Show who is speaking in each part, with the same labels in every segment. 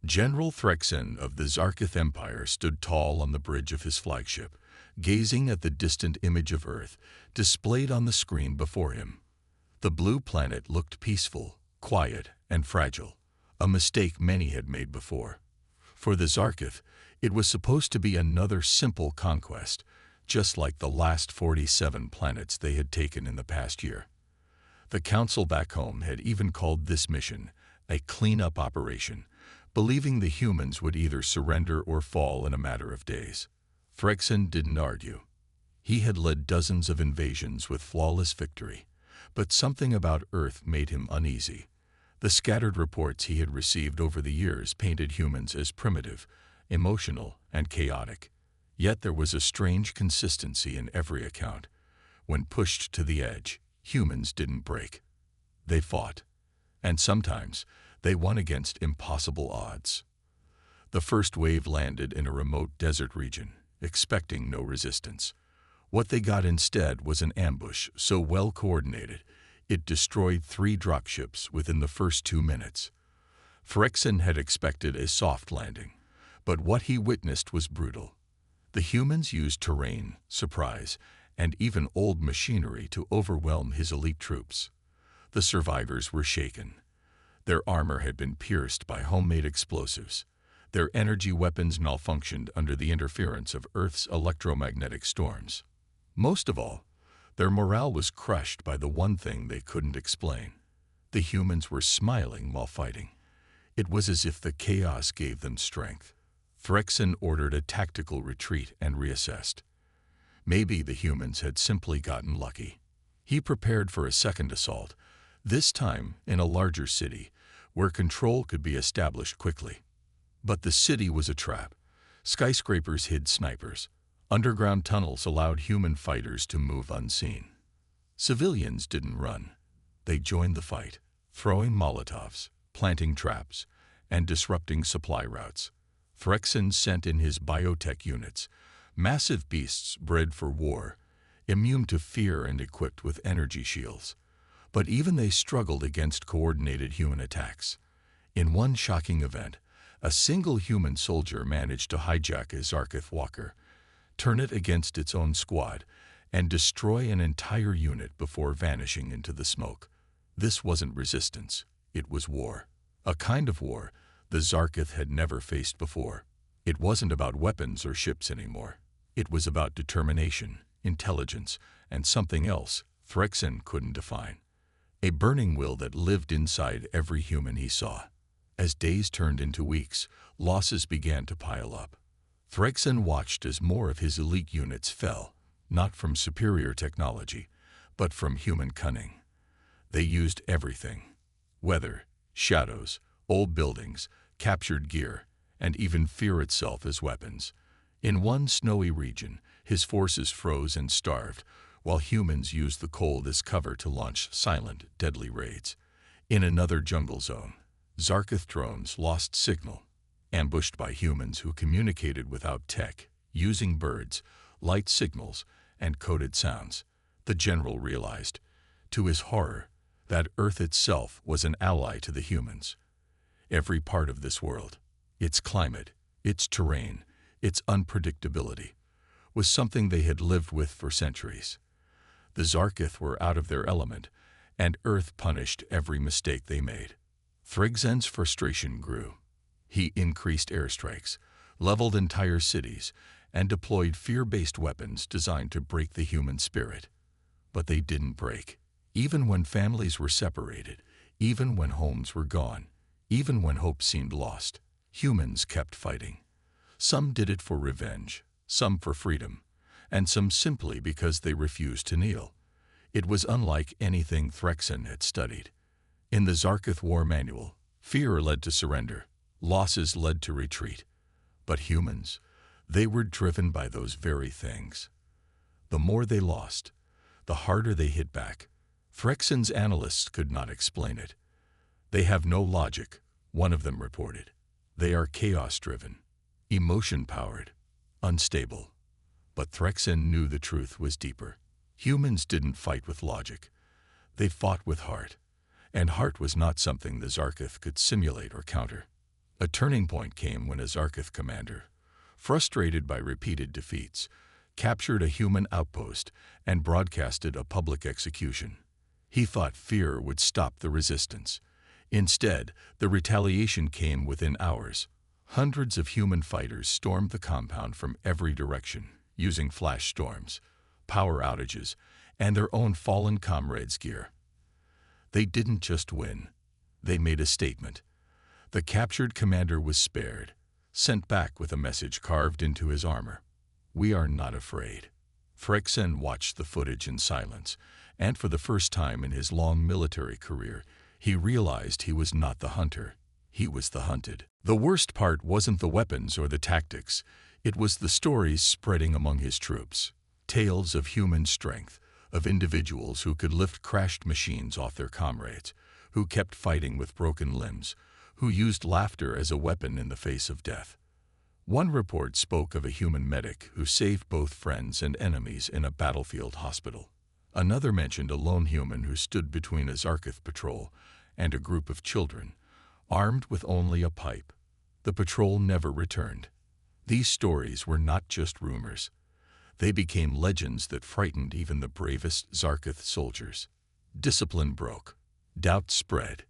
Speaker 1: General Threxen of the Zarkith Empire stood tall on the bridge of his flagship, gazing at the distant image of Earth displayed on the screen before him. The blue planet looked peaceful, quiet, and fragile, a mistake many had made before. For the Zarkith, it was supposed to be another simple conquest, just like the last 47 planets they had taken in the past year. The council back home had even called this mission a cleanup operation, believing the humans would either surrender or fall in a matter of days. Threxen didn't argue. He had led dozens of invasions with flawless victory, but something about Earth made him uneasy. The scattered reports he had received over the years painted humans as primitive, emotional, and chaotic. Yet there was a strange consistency in every account. When pushed to the edge, humans didn't break. They fought, and sometimes they won against impossible odds. The first wave landed in a remote desert region, expecting no resistance. What they got instead was an ambush so well coordinated, it destroyed 3 dropships within the first 2 minutes. Threxen had expected a soft landing, but what he witnessed was brutal. The humans used terrain, surprise, and even old machinery to overwhelm his elite troops. The survivors were shaken. Their armor had been pierced by homemade explosives. Their energy weapons malfunctioned under the interference of Earth's electromagnetic storms. Most of all, their morale was crushed by the one thing they couldn't explain. The humans were smiling while fighting. It was as if the chaos gave them strength. Threxen ordered a tactical retreat and reassessed. Maybe the humans had simply gotten lucky. He prepared for a second assault, this time in a larger city, where control could be established quickly. But the city was a trap. Skyscrapers hid snipers. Underground tunnels allowed human fighters to move unseen. Civilians didn't run. They joined the fight, throwing Molotovs, planting traps, and disrupting supply routes. Threxen sent in his biotech units, massive beasts bred for war, immune to fear and equipped with energy shields. But even they struggled against coordinated human attacks. In one shocking event, a single human soldier managed to hijack a Zarkith walker, turn it against its own squad, and destroy an entire unit before vanishing into the smoke. This wasn't resistance, it was war. A kind of war the Zarkith had never faced before. It wasn't about weapons or ships anymore. It was about determination, intelligence, and something else Threxen couldn't define. A burning will that lived inside every human he saw. As days turned into weeks, losses began to pile up. Threxen watched as more of his elite units fell, not from superior technology, but from human cunning. They used everything: weather, shadows, old buildings, captured gear, and even fear itself as weapons. In one snowy region, his forces froze and starved, while humans used the cold as cover to launch silent, deadly raids. In another jungle zone, Zarkith drones lost signal, ambushed by humans who communicated without tech, using birds, light signals, and coded sounds. The general realized, to his horror, that Earth itself was an ally to the humans. Every part of this world, its climate, its terrain, its unpredictability, was something they had lived with for centuries. The Zarkith were out of their element, and Earth punished every mistake they made. Threxen's frustration grew. He increased airstrikes, leveled entire cities, and deployed fear-based weapons designed to break the human spirit. But they didn't break. Even when families were separated, even when homes were gone, even when hope seemed lost, humans kept fighting. Some did it for revenge, some for freedom, and some simply because they refused to kneel. It was unlike anything Threxen had studied. In the Zarkith War Manual, fear led to surrender, losses led to retreat. But humans, they were driven by those very things. The more they lost, the harder they hit back. Threxen's analysts could not explain it. They have no logic, one of them reported. They are chaos-driven, emotion-powered, unstable. But Threxen knew the truth was deeper. Humans didn't fight with logic. They fought with heart. And heart was not something the Zarkith could simulate or counter. A turning point came when a Zarkith commander, frustrated by repeated defeats, captured a human outpost and broadcasted a public execution. He thought fear would stop the resistance. Instead, the retaliation came within hours. Hundreds of human fighters stormed the compound from every direction, using flash storms, power outages, and their own fallen comrades' gear. They didn't just win. They made a statement. The captured commander was spared, sent back with a message carved into his armor. "We are not afraid." Phrexen watched the footage in silence, and for the first time in his long military career, he realized he was not the hunter. He was the hunted. The worst part wasn't the weapons or the tactics. It was the stories spreading among his troops. Tales of human strength, of individuals who could lift crashed machines off their comrades, who kept fighting with broken limbs, who used laughter as a weapon in the face of death. One report spoke of a human medic who saved both friends and enemies in a battlefield hospital. Another mentioned a lone human who stood between a Zarkith patrol and a group of children, armed with only a pipe. The patrol never returned. These stories were not just rumors. They became legends that frightened even the bravest Zarkith soldiers. Discipline broke, doubt spread,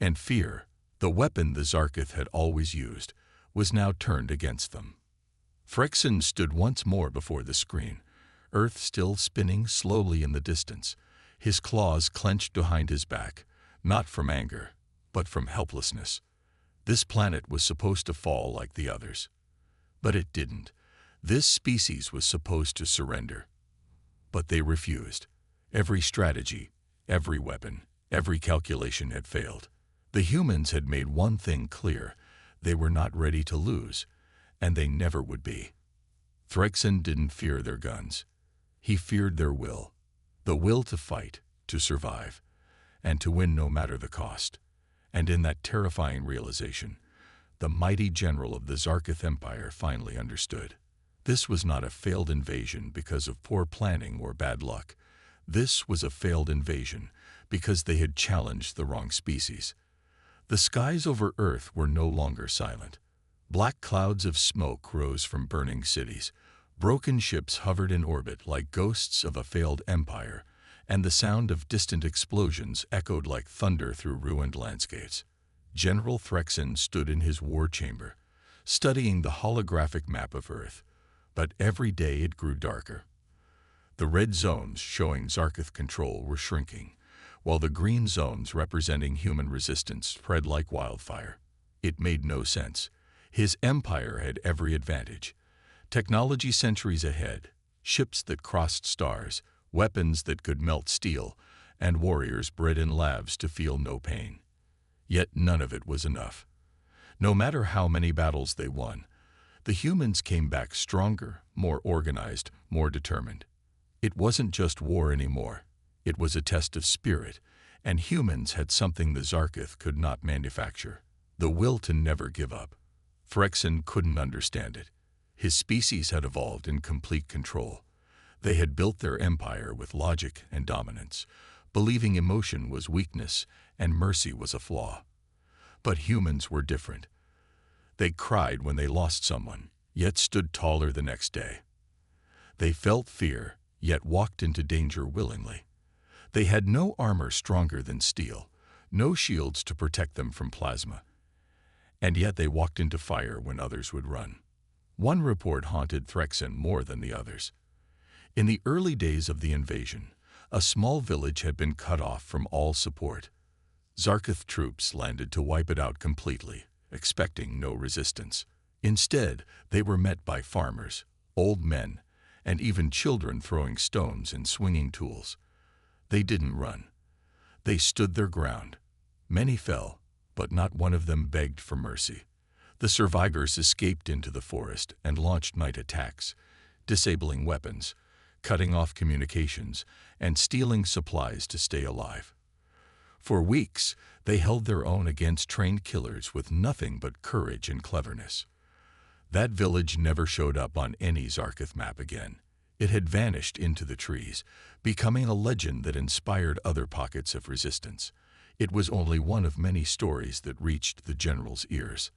Speaker 1: and fear, the weapon the Zarkith had always used, was now turned against them. Phrexen stood once more before the screen, Earth still spinning slowly in the distance, his claws clenched behind his back, not from anger, but from helplessness. This planet was supposed to fall like the others. But it didn't. This species was supposed to surrender. But they refused. Every strategy, every weapon, every calculation had failed. The humans had made one thing clear: they were not ready to lose, and they never would be. Phrexen didn't fear their guns. He feared their will. The will to fight, to survive, and to win no matter the cost. And in that terrifying realization, the mighty general of the Zarkith Empire finally understood. This was not a failed invasion because of poor planning or bad luck. This was a failed invasion because they had challenged the wrong species. The skies over Earth were no longer silent. Black clouds of smoke rose from burning cities. Broken ships hovered in orbit like ghosts of a failed empire, and the sound of distant explosions echoed like thunder through ruined landscapes. General Phrexen stood in his war chamber, studying the holographic map of Earth, but every day it grew darker. The red zones showing Zarkith control were shrinking, while the green zones representing human resistance spread like wildfire. It made no sense. His empire had every advantage. Technology centuries ahead, ships that crossed stars, weapons that could melt steel, and warriors bred in labs to feel no pain. Yet none of it was enough. No matter how many battles they won, the humans came back stronger, more organized, more determined. It wasn't just war anymore. It was a test of spirit, and humans had something the Zarkith could not manufacture: the will to never give up. Phrexen couldn't understand it. His species had evolved in complete control. They had built their empire with logic and dominance, believing emotion was weakness and mercy was a flaw. But humans were different. They cried when they lost someone, yet stood taller the next day. They felt fear, yet walked into danger willingly. They had no armor stronger than steel, no shields to protect them from plasma. And yet they walked into fire when others would run. One report haunted Phrexen more than the others. In the early days of the invasion, a small village had been cut off from all support. Zarkith troops landed to wipe it out completely, expecting no resistance. Instead, they were met by farmers, old men, and even children throwing stones and swinging tools. They didn't run. They stood their ground. Many fell, but not one of them begged for mercy. The survivors escaped into the forest and launched night attacks, disabling weapons, cutting off communications, and stealing supplies to stay alive. For weeks, they held their own against trained killers with nothing but courage and cleverness. That village never showed up on any Zarkith map again. It had vanished into the trees, becoming a legend that inspired other pockets of resistance. It was only one of many stories that reached the general's ears.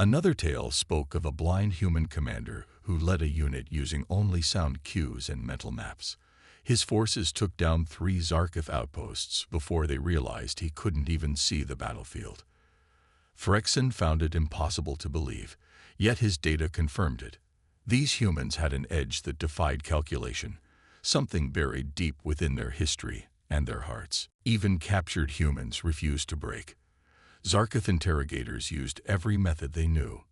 Speaker 1: Another tale spoke of a blind human commander who led a unit using only sound cues and mental maps. His forces took down 3 Zarkov outposts before they realized he couldn't even see the battlefield. Phrexin found it impossible to believe, yet his data confirmed it. These humans had an edge that defied calculation, something buried deep within their history and their hearts. Even captured humans refused to break. Zarkov interrogators used every method they knew: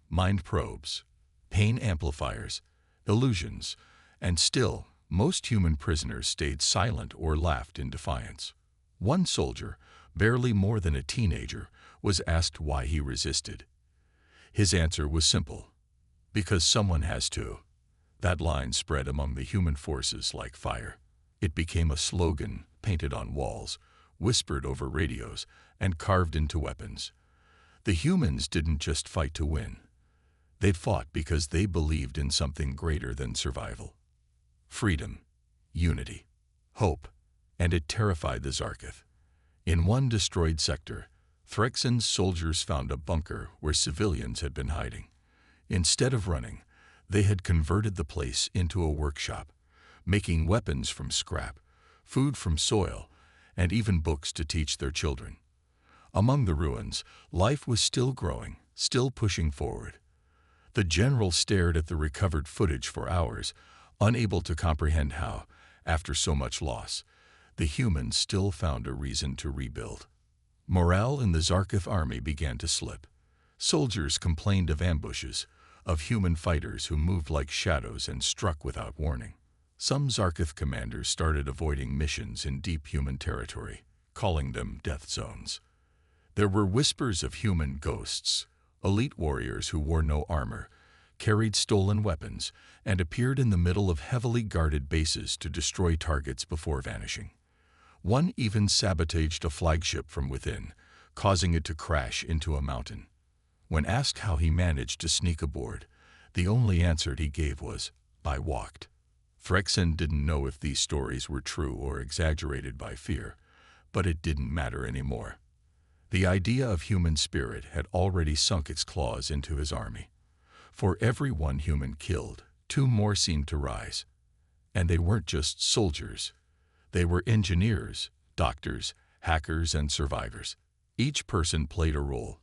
Speaker 1: mind probes, pain amplifiers, illusions, and still, most human prisoners stayed silent or laughed in defiance. One soldier, barely more than a teenager, was asked why he resisted. His answer was simple: because someone has to. That line spread among the human forces like fire. It became a slogan painted on walls, whispered over radios, and carved into weapons. The humans didn't just fight to win. They fought because they believed in something greater than survival. Freedom, unity, hope, and it terrified the Zarkov. In one destroyed sector, Phrexin's soldiers found a bunker where civilians had been hiding. Instead of running, they had converted the place into a workshop, making weapons from scrap, food from soil, and even books to teach their children. Among the ruins, life was still growing, still pushing forward. The general stared at the recovered footage for hours, unable to comprehend how, after so much loss, the humans still found a reason to rebuild. Morale in the Zarkov army began to slip. Soldiers complained of ambushes, of human fighters who moved like shadows and struck without warning. Some Zarkov commanders started avoiding missions in deep human territory, calling them death zones. There were whispers of human ghosts, elite warriors who wore no armor, carried stolen weapons, and appeared in the middle of heavily guarded bases to destroy targets before vanishing. One even sabotaged a flagship from within, causing it to crash into a mountain. When asked how he managed to sneak aboard, the only answer he gave was, "I walked." Phrexin didn't know if these stories were true or exaggerated by fear, but it didn't matter anymore. The idea of human spirit had already sunk its claws into his army. For every one human killed, 2 more seemed to rise. And they weren't just soldiers. They were engineers, doctors, hackers, and survivors. Each person played a role,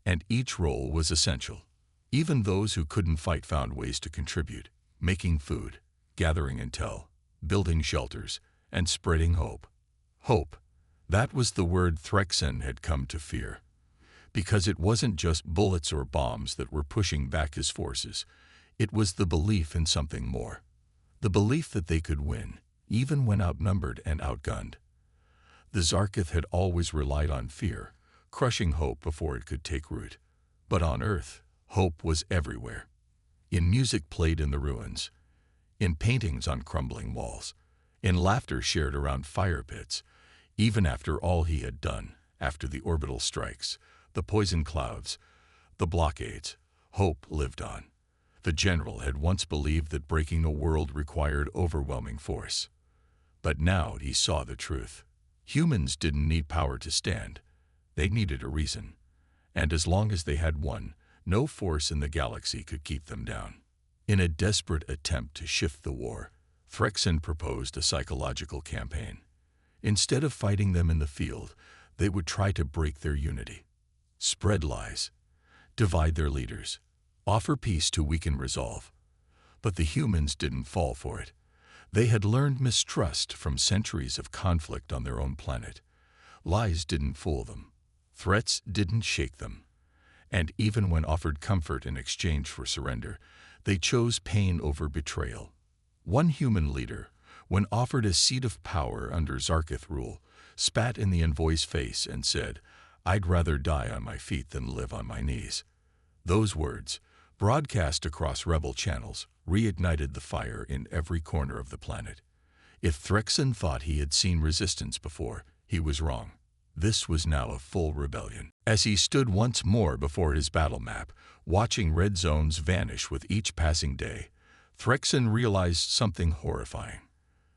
Speaker 1: and each role was essential. Even those who couldn't fight found ways to contribute, making food, gathering intel, building shelters, and spreading hope. Hope. That was the word Phrexin had come to fear. Because it wasn't just bullets or bombs that were pushing back his forces. It was the belief in something more. The belief that they could win, even when outnumbered and outgunned. The Zarkov had always relied on fear, crushing hope before it could take root. But on Earth, hope was everywhere. In music played in the ruins, in paintings on crumbling walls, in laughter shared around fire pits. Even after all he had done, after the orbital strikes, the poison clouds, the blockades, hope lived on. The general had once believed that breaking the world required overwhelming force. But now he saw the truth. Humans didn't need power to stand. They needed a reason. And as long as they had one, no force in the galaxy could keep them down. In a desperate attempt to shift the war, Phrexin proposed a psychological campaign. Instead of fighting them in the field, they would try to break their unity, spread lies, divide their leaders, offer peace to weaken resolve. But the humans didn't fall for it. They had learned mistrust from centuries of conflict on their own planet. Lies didn't fool them. Threats didn't shake them. And even when offered comfort in exchange for surrender, they chose pain over betrayal. One human leader, when offered a seat of power under Zarkov rule, spat in the envoy's face and said, "I'd rather die on my feet than live on my knees." Those words, broadcast across rebel channels, reignited the fire in every corner of the planet. If Phrexin thought he had seen resistance before, he was wrong. This was now a full rebellion. As he stood once more before his battle map, watching red zones vanish with each passing day, Phrexin realized something horrifying.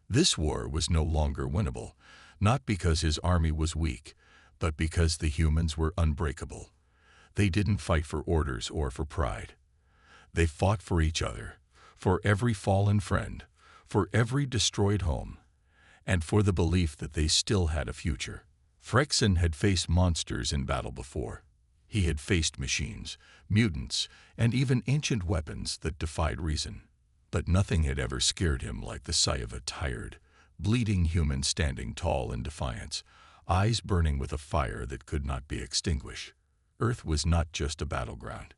Speaker 1: This war was no longer winnable, not because his army was weak, but because the humans were unbreakable. They didn't fight for orders or for pride. They fought for each other, for every fallen friend, for every destroyed home, and for the belief that they still had a future. Phrexin had faced monsters in battle before. He had faced machines, mutants, and even ancient weapons that defied reason. But nothing had ever scared him like the sight of a tired, bleeding human standing tall in defiance, eyes burning with a fire that could not be extinguished. Earth was not just a battleground.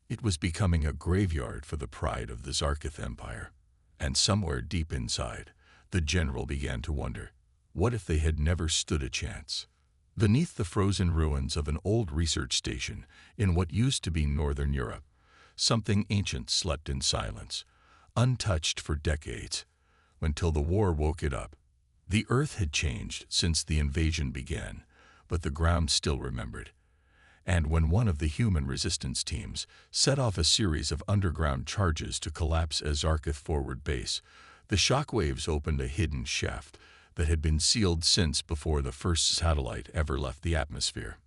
Speaker 1: It was becoming a graveyard for the pride of the Zarkith Empire. And somewhere deep inside, the general began to wonder, what if they had never stood a chance? Beneath the frozen ruins of an old research station in what used to be Northern Europe, something ancient slept in silence, untouched for decades, until the war woke it up. The Earth had changed since the invasion began, but the ground still remembered. And when one of the human resistance teams set off a series of underground charges to collapse a Zarkith forward base, the shockwaves opened a hidden shaft that had been sealed since before the first satellite ever left the atmosphere.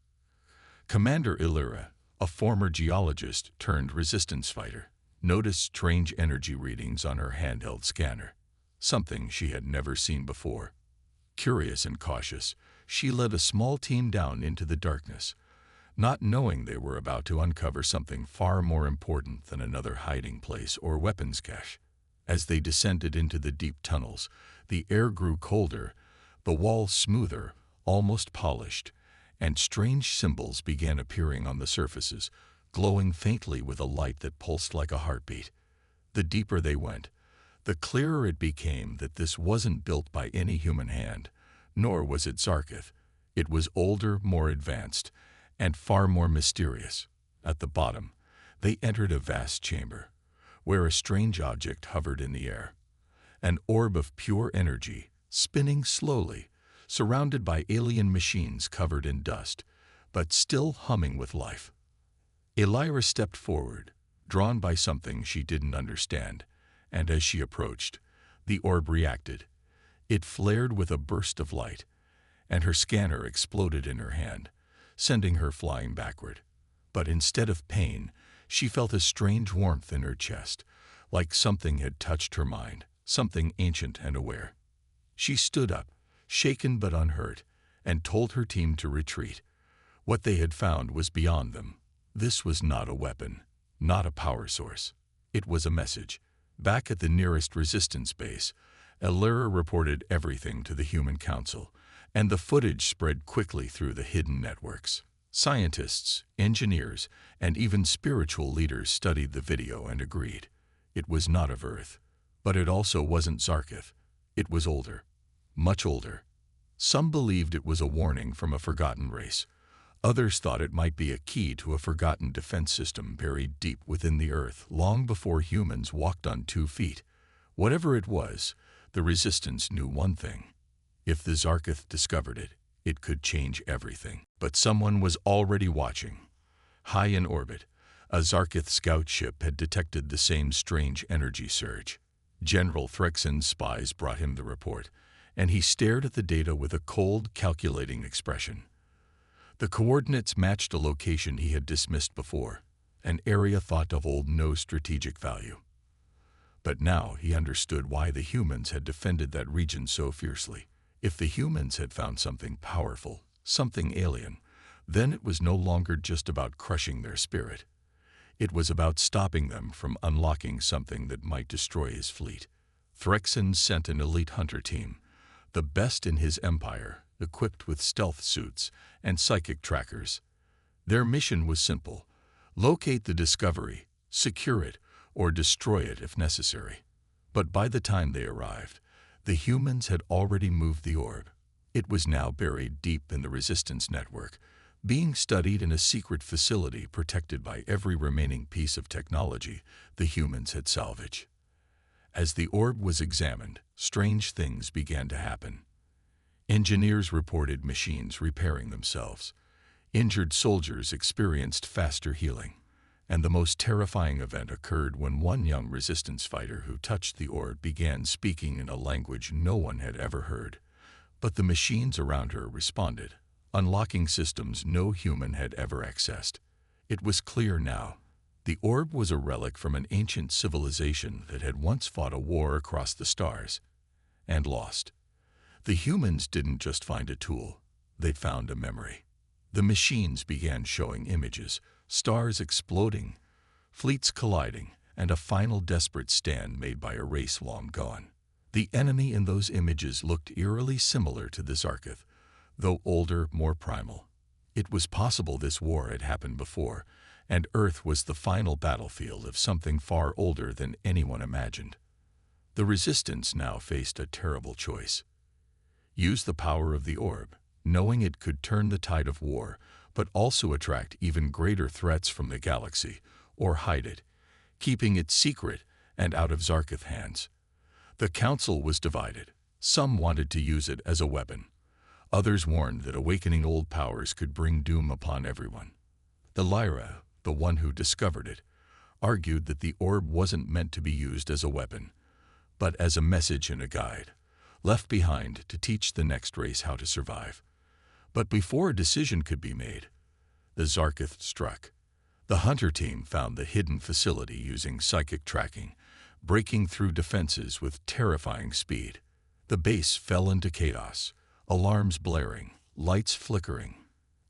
Speaker 1: Commander Illyra, a former geologist turned resistance fighter, noticed strange energy readings on her handheld scanner, something she had never seen before. Curious and cautious, she led a small team down into the darkness, not knowing they were about to uncover something far more important than another hiding place or weapons cache. As they descended into the deep tunnels, the air grew colder, the walls smoother, almost polished, and strange symbols began appearing on the surfaces, glowing faintly with a light that pulsed like a heartbeat. The deeper they went, the clearer it became that this wasn't built by any human hand, nor was it Zarkith. It was older, more advanced, and far more mysterious. At the bottom, they entered a vast chamber, where a strange object hovered in the air. An orb of pure energy, spinning slowly, surrounded by alien machines covered in dust, but still humming with life. Illyra stepped forward, drawn by something she didn't understand, and as she approached, the orb reacted. It flared with a burst of light, and her scanner exploded in her hand, sending her flying backward. But instead of pain, she felt a strange warmth in her chest, like something had touched her mind, something ancient and aware. She stood up, shaken but unhurt, and told her team to retreat. What they had found was beyond them. This was not a weapon, not a power source. It was a message. Back at the nearest resistance base, Illyra reported everything to the Human Council, and the footage spread quickly through the hidden networks. Scientists, engineers, and even spiritual leaders studied the video and agreed. It was not of Earth, but it also wasn't Zarkith. It was older, much older. Some believed it was a warning from a forgotten race. Others thought it might be a key to a forgotten defense system buried deep within the Earth long before humans walked on 2 feet. Whatever it was, the Resistance knew one thing. If the Zarkith discovered it, it could change everything. But someone was already watching. High in orbit, a Zarkith scout ship had detected the same strange energy surge. General Phrexin's spies brought him the report, and he stared at the data with a cold, calculating expression. The coordinates matched a location he had dismissed before, an area thought of hold no strategic value. But now he understood why the humans had defended that region so fiercely. If the humans had found something powerful, something alien, then it was no longer just about crushing their spirit. It was about stopping them from unlocking something that might destroy his fleet. Phrexin sent an elite hunter team, the best in his empire, equipped with stealth suits and psychic trackers. Their mission was simple: locate the discovery, secure it, or destroy it if necessary. But by the time they arrived, the humans had already moved the orb. It was now buried deep in the Resistance network, being studied in a secret facility protected by every remaining piece of technology the humans had salvaged. As the orb was examined, strange things began to happen. Engineers reported machines repairing themselves. Injured soldiers experienced faster healing. And the most terrifying event occurred when one young resistance fighter who touched the orb began speaking in a language no one had ever heard. But the machines around her responded, unlocking systems no human had ever accessed. It was clear now. The orb was a relic from an ancient civilization that had once fought a war across the stars and lost. The humans didn't just find a tool, they found a memory. The machines began showing images, stars exploding, fleets colliding, and a final desperate stand made by a race long gone. The enemy in those images looked eerily similar to the Zarketh, though older, more primal. It was possible this war had happened before, and Earth was the final battlefield of something far older than anyone imagined. The Resistance now faced a terrible choice. Use the power of the orb, knowing it could turn the tide of war, but also attract even greater threats from the galaxy, or hide it, keeping it secret and out of Zarketh hands. The Council was divided. Some wanted to use it as a weapon. Others warned that awakening old powers could bring doom upon everyone. The Lyra, the one who discovered it, argued that the orb wasn't meant to be used as a weapon, but as a message and a guide, left behind to teach the next race how to survive. But before a decision could be made, the Zarketh struck. The hunter team found the hidden facility using psychic tracking, breaking through defenses with terrifying speed. The base fell into chaos, alarms blaring, lights flickering.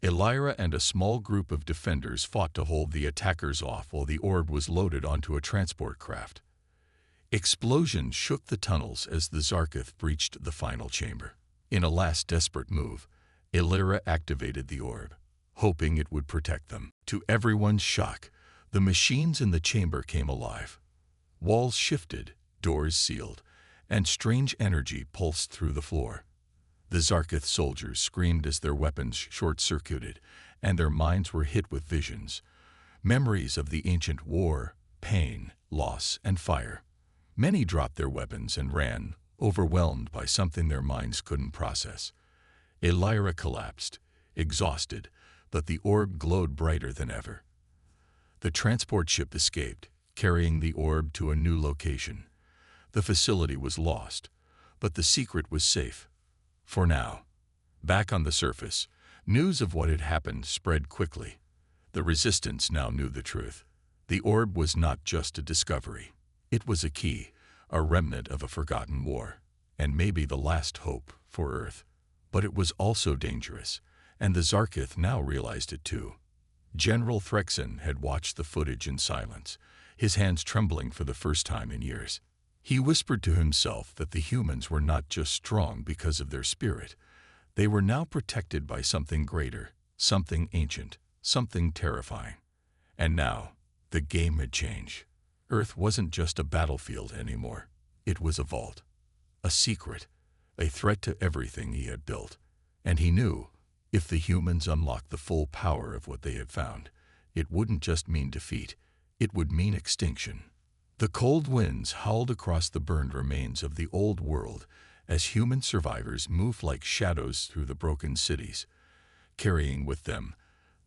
Speaker 1: Elira and a small group of defenders fought to hold the attackers off while the orb was loaded onto a transport craft. Explosions shook the tunnels as the Zarketh breached the final chamber. In a last desperate move, Elira activated the orb, hoping it would protect them. To everyone's shock, the machines in the chamber came alive. Walls shifted, doors sealed, and strange energy pulsed through the floor. The Zarketh soldiers screamed as their weapons short-circuited, and their minds were hit with visions, memories of the ancient war, pain, loss, and fire. Many dropped their weapons and ran, overwhelmed by something their minds couldn't process. Elira collapsed, exhausted, but the orb glowed brighter than ever. The transport ship escaped, carrying the orb to a new location. The facility was lost, but the secret was safe. For now. Back on the surface, news of what had happened spread quickly. The Resistance now knew the truth. The orb was not just a discovery. It was a key, a remnant of a forgotten war, and maybe the last hope for Earth. But it was also dangerous, and the Zarketh now realized it too. General Threxen had watched the footage in silence, his hands trembling for the first time in years. He whispered to himself that the humans were not just strong because of their spirit. They were now protected by something greater, something ancient, something terrifying. And now, the game had changed. Earth wasn't just a battlefield anymore. It was a vault, a secret, a threat to everything he had built. And he knew, if the humans unlocked the full power of what they had found, it wouldn't just mean defeat, it would mean extinction. The cold winds howled across the burned remains of the old world as human survivors moved like shadows through the broken cities, carrying with them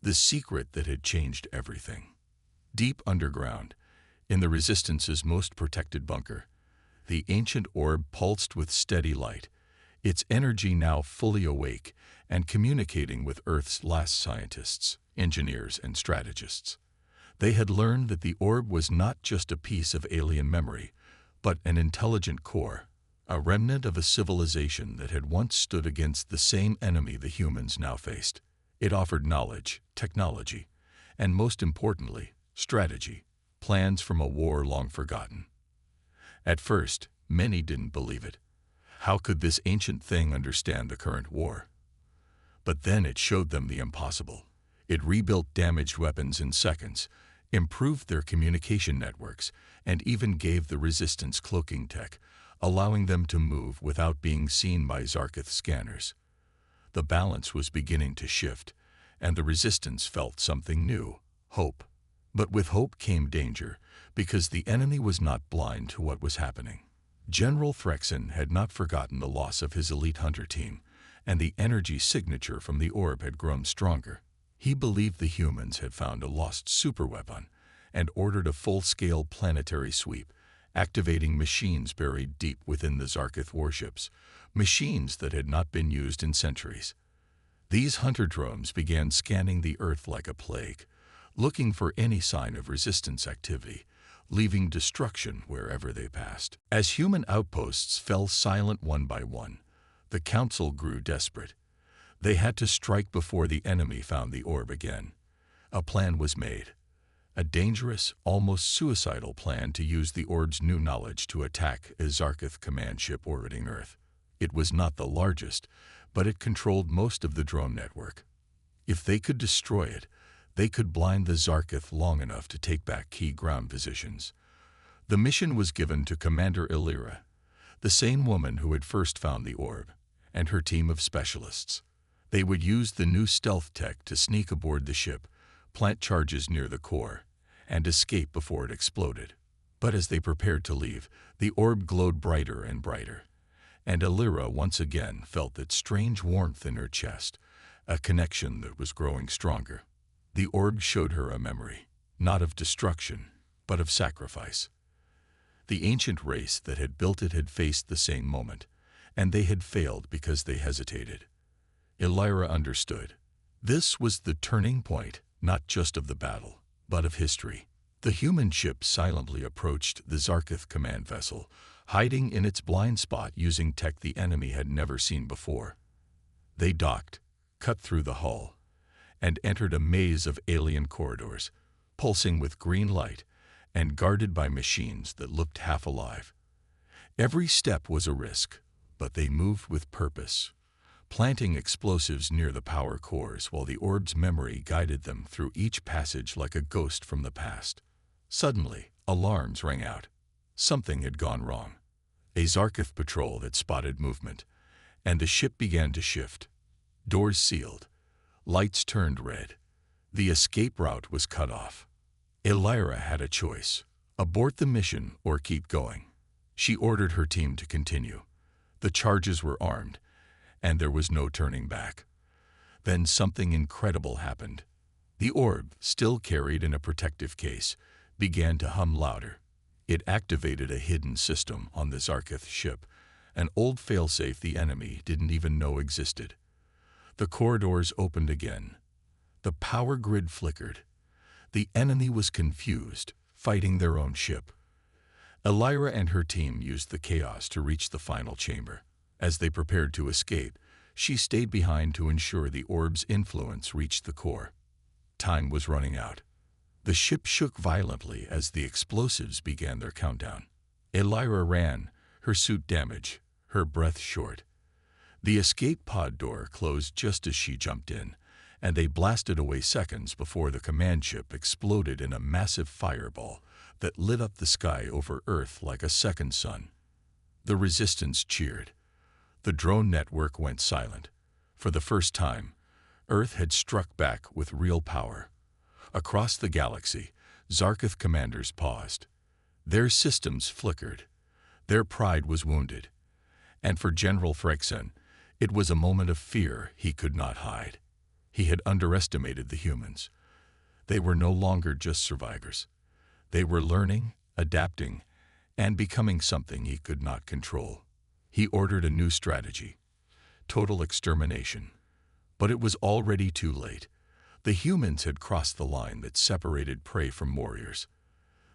Speaker 1: the secret that had changed everything. Deep underground, in the Resistance's most protected bunker, the ancient orb pulsed with steady light, its energy now fully awake and communicating with Earth's last scientists, engineers, and strategists. They had learned that the orb was not just a piece of alien memory, but an intelligent core, a remnant of a civilization that had once stood against the same enemy the humans now faced. It offered knowledge, technology, and most importantly, strategy, plans from a war long forgotten. At first, many didn't believe it. How could this ancient thing understand the current war? But then it showed them the impossible. It rebuilt damaged weapons in seconds, improved their communication networks, and even gave the Resistance cloaking tech, allowing them to move without being seen by Zarketh scanners. The balance was beginning to shift, and the Resistance felt something new, hope. But with hope came danger, because the enemy was not blind to what was happening. General Threxen had not forgotten the loss of his elite hunter team, and the energy signature from the orb had grown stronger. He believed the humans had found a lost superweapon and ordered a full-scale planetary sweep, activating machines buried deep within the Zarketh warships, machines that had not been used in centuries. These hunter drones began scanning the Earth like a plague, looking for any sign of resistance activity, leaving destruction wherever they passed. As human outposts fell silent one by one, the council grew desperate. They had to strike before the enemy found the orb again. A plan was made. A dangerous, almost suicidal plan to use the orb's new knowledge to attack a Zarkith command ship orbiting Earth. It was not the largest, but it controlled most of the drone network. If they could destroy it, they could blind the Zarkith long enough to take back key ground positions. The mission was given to Commander Illyra, the same woman who had first found the orb, and her team of specialists. They would use the new stealth tech to sneak aboard the ship, plant charges near the core, and escape before it exploded. But as they prepared to leave, the orb glowed brighter and brighter, and Illyra once again felt that strange warmth in her chest, a connection that was growing stronger. The orb showed her a memory, not of destruction, but of sacrifice. The ancient race that had built it had faced the same moment, and they had failed because they hesitated. Illyra understood. This was the turning point, not just of the battle, but of history. The human ship silently approached the Zarkith command vessel, hiding in its blind spot using tech the enemy had never seen before. They docked, cut through the hull, and entered a maze of alien corridors, pulsing with green light and guarded by machines that looked half alive. Every step was a risk, but they moved with purpose, planting explosives near the power cores while the orb's memory guided them through each passage like a ghost from the past. Suddenly, alarms rang out. Something had gone wrong. A Zarkith patrol had spotted movement, and the ship began to shift. Doors sealed. Lights turned red. The escape route was cut off. Illyra had a choice: abort the mission or keep going. She ordered her team to continue. The charges were armed, and there was no turning back. Then something incredible happened. The orb, still carried in a protective case, began to hum louder. It activated a hidden system on the Zarkith ship, an old failsafe the enemy didn't even know existed. The corridors opened again. The power grid flickered. The enemy was confused, fighting their own ship. Illyra and her team used the chaos to reach the final chamber. As they prepared to escape, she stayed behind to ensure the orb's influence reached the core. Time was running out. The ship shook violently as the explosives began their countdown. Illyra ran, her suit damaged, her breath short. The escape pod door closed just as she jumped in, and they blasted away seconds before the command ship exploded in a massive fireball that lit up the sky over Earth like a second sun. The resistance cheered. The drone network went silent. For the first time, Earth had struck back with real power. Across the galaxy, Zarkith commanders paused. Their systems flickered. Their pride was wounded. And for General Phrexen, it was a moment of fear he could not hide. He had underestimated the humans. They were no longer just survivors. They were learning, adapting, and becoming something he could not control. He ordered a new strategy: total extermination. But it was already too late. The humans had crossed the line that separated prey from warriors.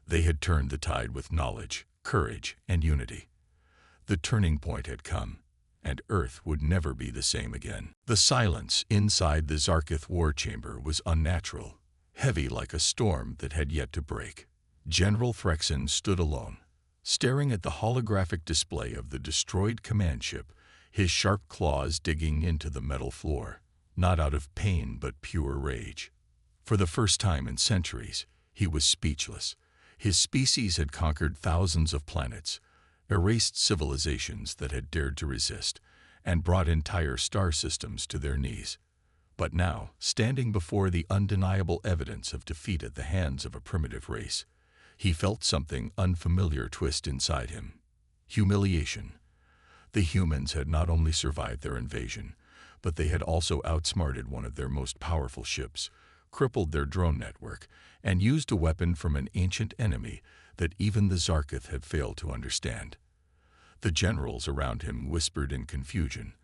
Speaker 1: They had turned the tide with knowledge, courage, and unity. The turning point had come, and Earth would never be the same again. The silence inside the Zarkith war chamber was unnatural, heavy like a storm that had yet to break. General Phrexen stood alone, staring at the holographic display of the destroyed command ship, his sharp claws digging into the metal floor, not out of pain but pure rage. For the first time in centuries, he was speechless. His species had conquered thousands of planets, erased civilizations that had dared to resist, and brought entire star systems to their knees. But now, standing before the undeniable evidence of defeat at the hands of a primitive race, he felt something unfamiliar twist inside him: humiliation. The humans had not only survived their invasion, but they had also outsmarted one of their most powerful ships, crippled their drone network, and used a weapon from an ancient enemy that even the Zarkith had failed to understand. The generals around him whispered in confusion,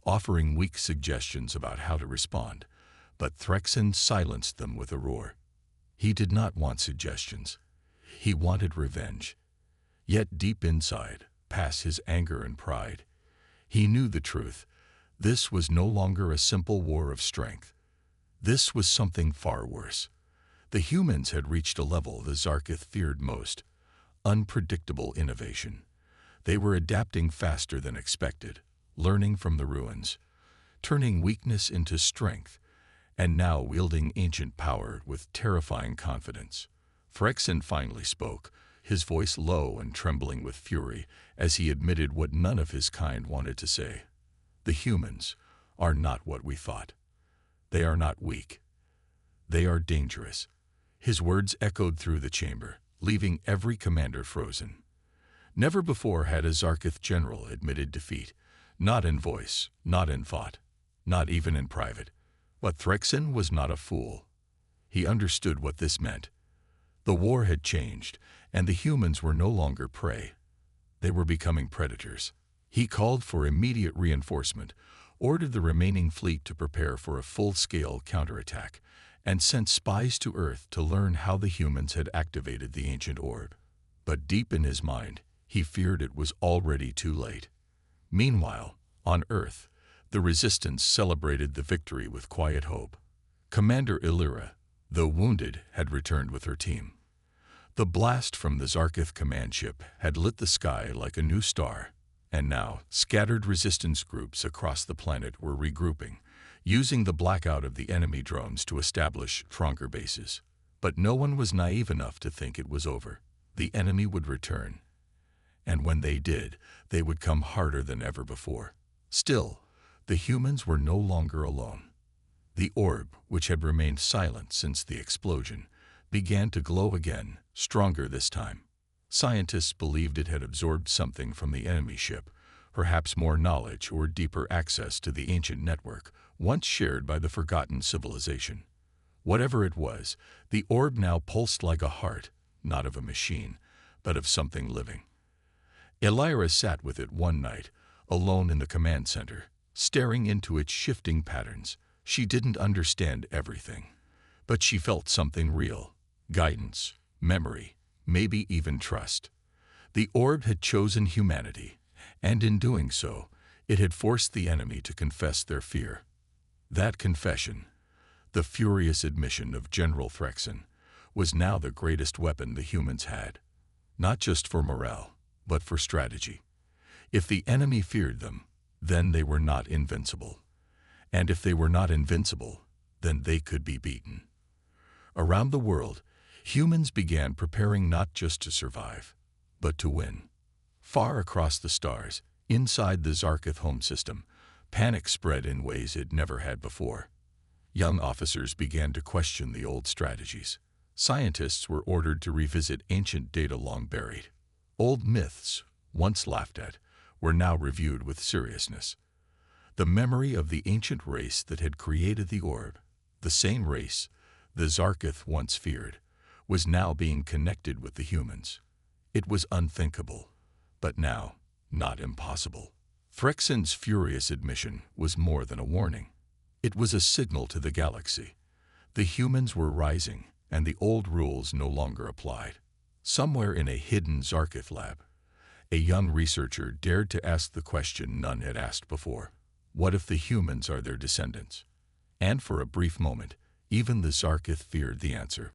Speaker 1: offering weak suggestions about how to respond, but Phrexen silenced them with a roar. He did not want suggestions. He wanted revenge. Yet deep inside, past his anger and pride, he knew the truth. This was no longer a simple war of strength. This was something far worse. The humans had reached a level the Zarkith feared most: unpredictable innovation. They were adapting faster than expected, learning from the ruins, turning weakness into strength, and now wielding ancient power with terrifying confidence. Phyrexian finally spoke, his voice low and trembling with fury, as he admitted what none of his kind wanted to say. The humans are not what we thought. They are not weak. They are dangerous. His words echoed through the chamber, leaving every commander frozen. Never before had a Zarkith general admitted defeat, not in voice, not in thought, not even in private. But Phyrexian was not a fool. He understood what this meant. The war had changed, and the humans were no longer prey. They were becoming predators. He called for immediate reinforcement, ordered the remaining fleet to prepare for a full-scale counterattack, and sent spies to Earth to learn how the humans had activated the ancient orb. But deep in his mind, he feared it was already too late. Meanwhile, on Earth, the Resistance celebrated the victory with quiet hope. Commander Illyra, though wounded, had returned with her team. The blast from the Zarkith command ship had lit the sky like a new star, and now scattered Resistance groups across the planet were regrouping, using the blackout of the enemy drones to establish stronger bases. But no one was naive enough to think it was over. The enemy would return, and when they did, they would come harder than ever before. Still, the humans were no longer alone. The orb, which had remained silent since the explosion, began to glow again, stronger this time. Scientists believed it had absorbed something from the enemy ship, perhaps more knowledge or deeper access to the ancient network, once shared by the forgotten civilization. Whatever it was, the orb now pulsed like a heart, not of a machine, but of something living. Illyra sat with it one night, alone in the command center, staring into its shifting patterns. She didn't understand everything, but she felt something real: guidance, memory, maybe even trust. The orb had chosen humanity, and in doing so, it had forced the enemy to confess their fear. That confession, the furious admission of General Phyrexian, was now the greatest weapon the humans had, not just for morale, but for strategy. If the enemy feared them, then they were not invincible. And if they were not invincible, then they could be beaten. Around the world, humans began preparing not just to survive, but to win. Far across the stars, inside the Zarkith home system, panic spread in ways it never had before. Young officers began to question the old strategies. Scientists were ordered to revisit ancient data long buried. Old myths, once laughed at, were now reviewed with seriousness. The memory of the ancient race that had created the orb, the same race the Zarkith once feared, was now being connected with the humans. It was unthinkable, but now not impossible. Phyrexian's furious admission was more than a warning. It was a signal to the galaxy. The humans were rising, and the old rules no longer applied. Somewhere in a hidden Zarkith lab, a young researcher dared to ask the question none had asked before. What if the humans are their descendants? And for a brief moment, even the Zarkith feared the answer.